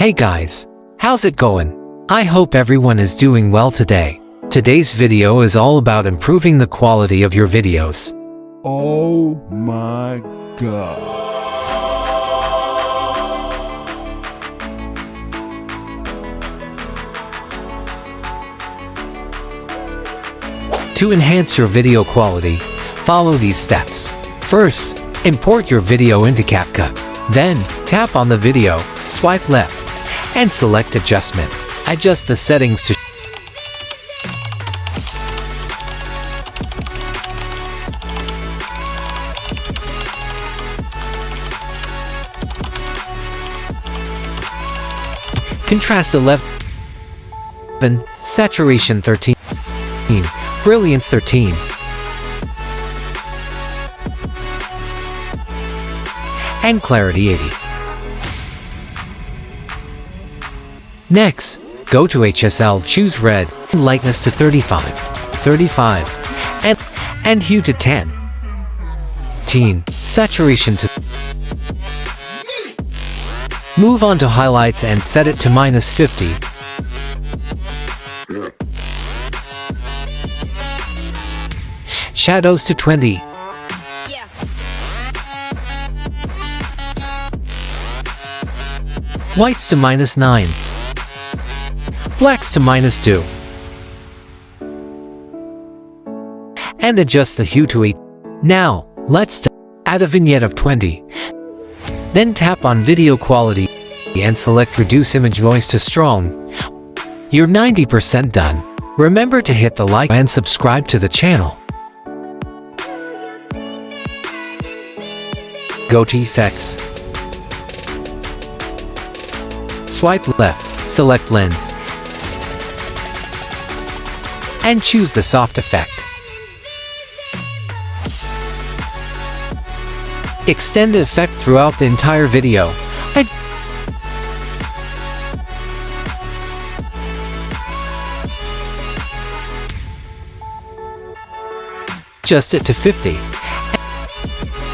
Hey guys, how's it going? I hope everyone is doing well today. Today's video is all about improving the quality of your videos. Oh my god. To enhance your video quality, follow these steps. First, import your video into Capcut. Then, tap on the video, swipe left, and select Adjustment. Adjust the settings to Contrast 11, Saturation 13, Brilliance 13, and Clarity 80. Next, go to HSL, choose Red, Lightness to 35, and Hue to 10, Saturation to. Move on to Highlights and set it to -50. Shadows to 20. Whites to -9. Blacks to -2. And adjust the hue to 8. Now, let's add a vignette of 20. Then tap on Video Quality and select Reduce Image Noise to Strong. You're 90% done. Remember to hit the like and subscribe to the channel. Go to Effects. Swipe left, select Lens, and choose the Soft Effect. Extend the effect throughout the entire video. Adjust it to 50.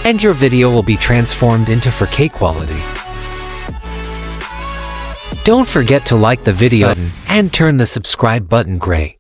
And your video will be transformed into 4K quality. Don't forget to like the video and turn the subscribe button gray.